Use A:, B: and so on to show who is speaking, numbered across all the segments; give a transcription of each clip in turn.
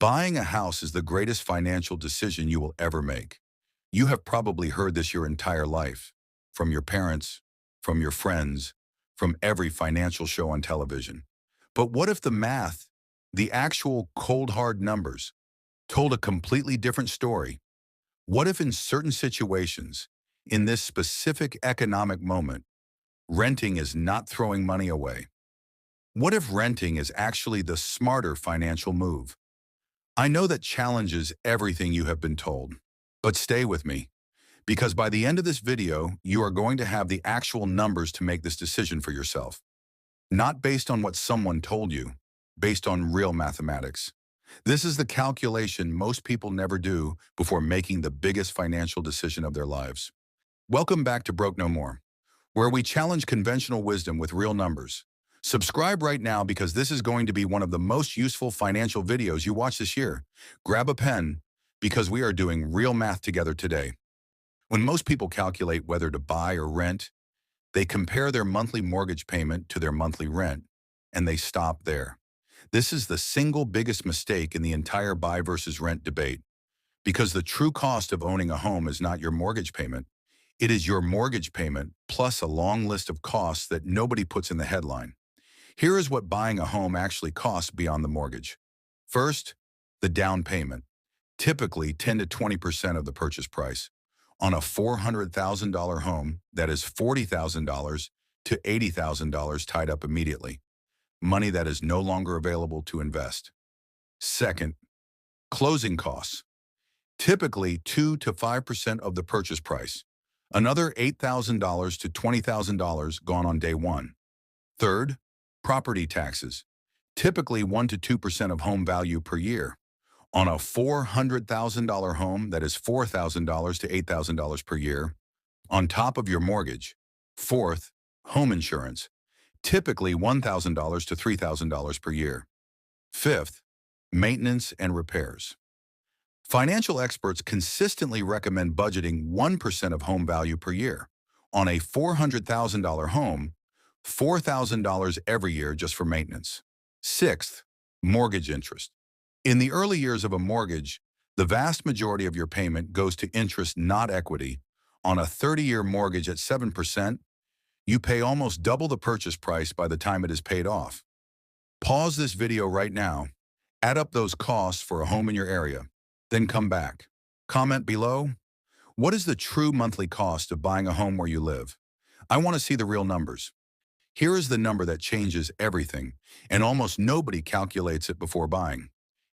A: Buying a house is the greatest financial decision you will ever make. You have probably heard this your entire life, from your parents, from your friends, from every financial show on television. But what if the math, the actual cold hard numbers, told a completely different story? What if in certain situations, in this specific economic moment, renting is not throwing money away? What if renting is actually the smarter financial move? I know that challenges everything you have been told, but stay with me, because by the end of this video, you are going to have the actual numbers to make this decision for yourself. Not based on what someone told you, based on real mathematics. This is the calculation most people never do before making the biggest financial decision of their lives. Welcome back to Broke No More, where we challenge conventional wisdom with real numbers. Subscribe right now because this is going to be one of the most useful financial videos you watch this year. Grab a pen because we are doing real math together today. When most people calculate whether to buy or rent, they compare their monthly mortgage payment to their monthly rent, and they stop there. This is the single biggest mistake in the entire buy versus rent debate, because the true cost of owning a home is not your mortgage payment. It is your mortgage payment plus a long list of costs that nobody puts in the headline. Here is what buying a home actually costs beyond the mortgage. First, the down payment, typically 10 to 20% of the purchase price. On a $400,000 home, that is $40,000 to $80,000 tied up immediately, money that is no longer available to invest. Second, closing costs, typically 2 to 5% of the purchase price. Another $8,000 to $20,000 gone on day one. Third, property taxes, typically 1 to 2% of home value per year. On a $400,000 home, that is $4,000 to $8,000 per year, on top of your mortgage. Fourth, home insurance, typically $1,000 to $3,000 per year. Fifth, maintenance and repairs. Financial experts consistently recommend budgeting 1% of home value per year. On a $400,000 home, $4,000 every year just for maintenance. Sixth, mortgage interest. In the early years of a mortgage, the vast majority of your payment goes to interest, not equity. On a 30-year mortgage at 7%, you pay almost double the purchase price by the time it is paid off. Pause this video right now, add up those costs for a home in your area, then come back. Comment below, what is the true monthly cost of buying a home where you live? I want to see the real numbers. Here is the number that changes everything, and almost nobody calculates it before buying.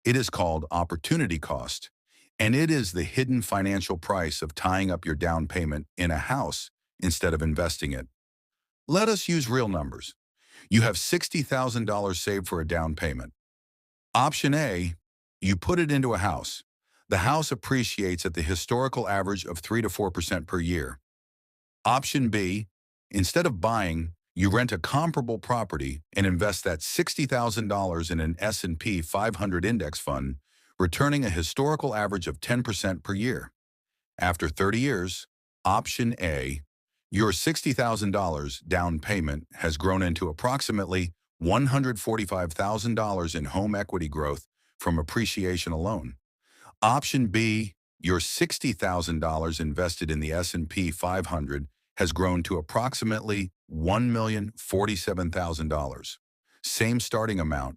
A: It is called opportunity cost, and it is the hidden financial price of tying up your down payment in a house instead of investing it. Let us use real numbers. You have $60,000 saved for a down payment. Option A, you put it into a house. The house appreciates at the historical average of 3 to 4% per year. Option B, instead of buying, you rent a comparable property and invest that $60,000 in an S&P 500 index fund, returning a historical average of 10% per year. After 30 years, option A, your $60,000 down payment has grown into approximately $145,000 in home equity growth from appreciation alone. Option B, your $60,000 invested in the S&P 500 has grown to approximately $1,047,000. Same starting amount,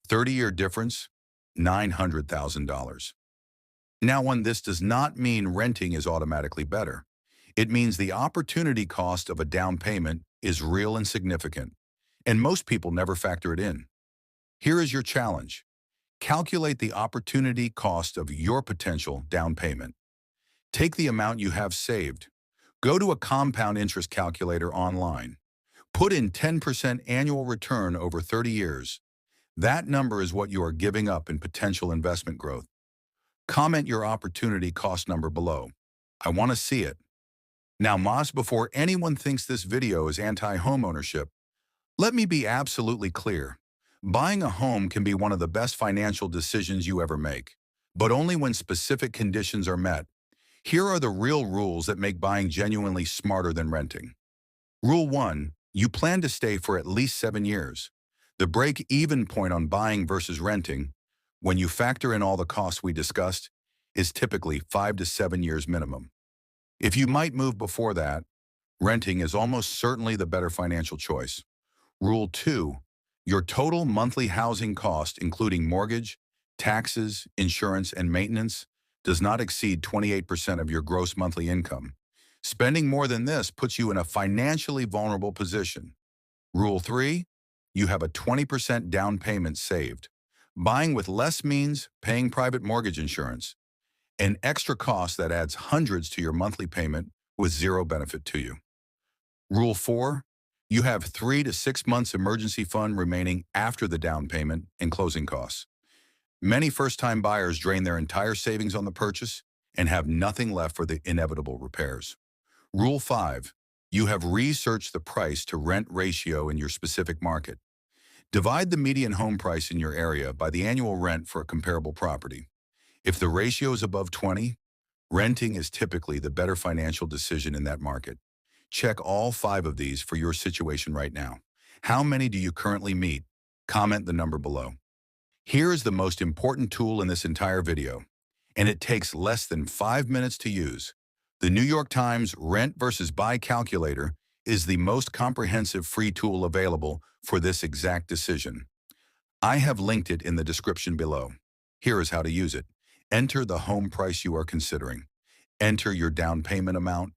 A: 30-year difference, $900,000. Now, this does not mean renting is automatically better. It means the opportunity cost of a down payment is real and significant, and most people never factor it in. Here is your challenge. Calculate the opportunity cost of your potential down payment. Take the amount you have saved. Go to a compound interest calculator online. Put in 10% annual return over 30 years. That number is what you are giving up in potential investment growth. Comment your opportunity cost number below. I want to see it. Now, before anyone thinks this video is anti-homeownership, let me be absolutely clear. Buying a home can be one of the best financial decisions you ever make, but only when specific conditions are met. Here are the real rules that make buying genuinely smarter than renting. Rule 1. You plan to stay for at least 7 years. The break-even point on buying versus renting. when you factor in all the costs we discussed, is typically 5 to 7 years minimum. If you might move before that, renting is almost certainly the better financial choice. Rule 2, your total monthly housing cost, including mortgage, taxes, insurance, and maintenance, does not exceed 28% of your gross monthly income. Spending more than this puts you in a financially vulnerable position. Rule 3, you have a 20% down payment saved. Buying with less means paying private mortgage insurance, an extra cost that adds hundreds to your monthly payment with zero benefit to you. Rule 4, you have 3 to 6 months emergency fund remaining after the down payment and closing costs. Many first-time buyers drain their entire savings on the purchase and have nothing left for the inevitable repairs. Rule 5, you have researched the price to rent ratio in your specific market. Divide the median home price in your area by the annual rent for a comparable property. If the ratio is above 20, renting is typically the better financial decision in that market. Check all 5 of these for your situation right now. How many do you currently meet? Comment the number below. Here is the most important tool in this entire video, and it takes less than 5 minutes to use. The New York Times Rent versus Buy Calculator is the most comprehensive free tool available for this exact decision. I have linked it in the description below. Here is how to use it. Enter the home price you are considering. Enter your down payment amount.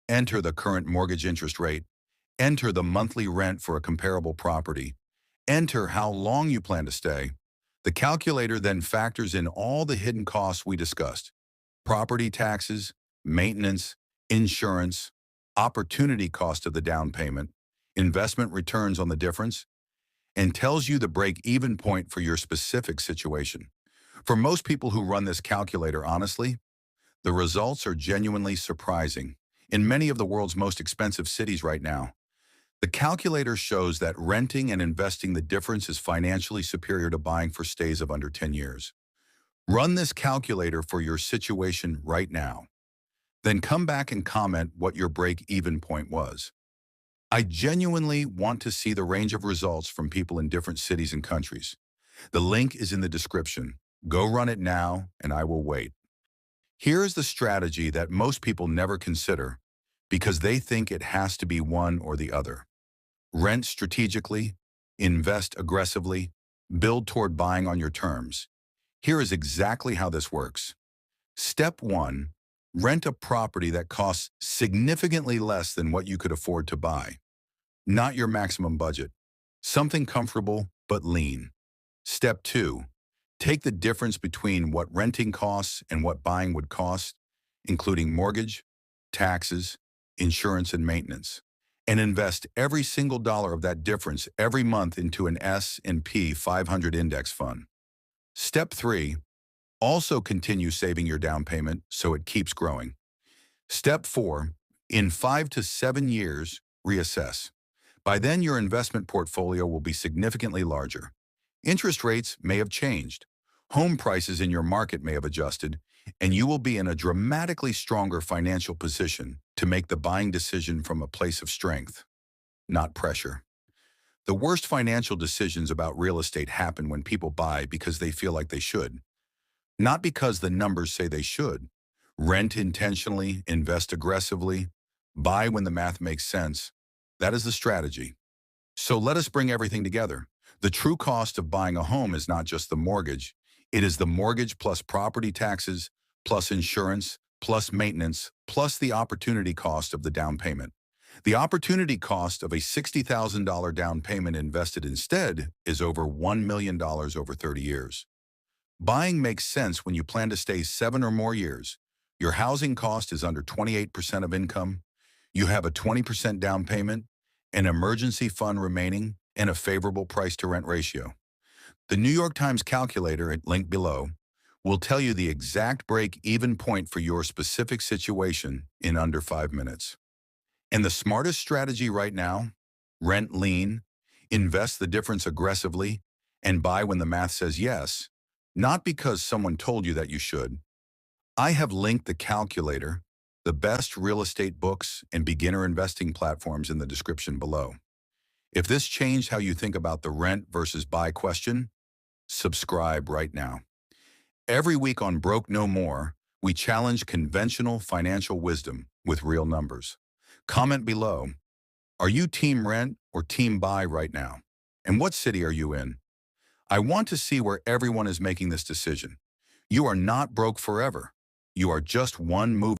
A: Enter the current mortgage interest rate. Enter the monthly rent for a comparable property. Enter how long you plan to stay. The calculator then factors in all the hidden costs we discussed: property taxes, maintenance, insurance, opportunity cost of the down payment, investment returns on the difference, and tells you the break-even point for your specific situation. For most people who run this calculator honestly, the results are genuinely surprising. In many of the world's most expensive cities right now, the calculator shows that renting and investing the difference is financially superior to buying for stays of under 10 years. Run this calculator for your situation right now. Then come back and comment what your break-even point was. I genuinely want to see the range of results from people in different cities and countries. The link is in the description. Go run it now, and I will wait. Here is the strategy that most people never consider because they think it has to be one or the other. Rent strategically, invest aggressively, build toward buying on your terms. Here is exactly how this works. Step 1, rent a property that costs significantly less than what you could afford to buy. Not your maximum budget. Something comfortable but lean. Step 2, take the difference between what renting costs and what buying would cost, including mortgage, taxes, insurance, and maintenance, and invest every single dollar of that difference every month into an S&P 500 index fund. Step 3, also continue saving your down payment so it keeps growing. Step 4, in 5 to 7 years, reassess. By then, your investment portfolio will be significantly larger. Interest rates may have changed. Home prices in your market may have adjusted, and you will be in a dramatically stronger financial position to make the buying decision from a place of strength, not pressure. The worst financial decisions about real estate happen when people buy because they feel like they should, not because the numbers say they should. Rent intentionally, invest aggressively, buy when the math makes sense. That is the strategy. So let us bring everything together. The true cost of buying a home is not just the mortgage. It is the mortgage plus property taxes, plus insurance, plus maintenance, plus the opportunity cost of the down payment. The opportunity cost of a $60,000 down payment invested instead is over $1 million over 30 years. Buying makes sense when you plan to stay 7 or more years. Your housing cost is under 28% of income. You have a 20% down payment, an emergency fund remaining, and a favorable price-to-rent ratio. The New York Times calculator, linked below, will tell you the exact break-even point for your specific situation in under 5 minutes. And the smartest strategy right now: rent lean, invest the difference aggressively, and buy when the math says yes, not because someone told you that you should. I have linked the calculator, the best real estate books, and beginner investing platforms in the description below. If this changed how you think about the rent versus buy question, subscribe right now. Every week on Broke No More, we challenge conventional financial wisdom with real numbers. Comment below. Are you team rent or team buy right now? And what city are you in? I want to see where everyone is making this decision. You are not broke forever. You are just one move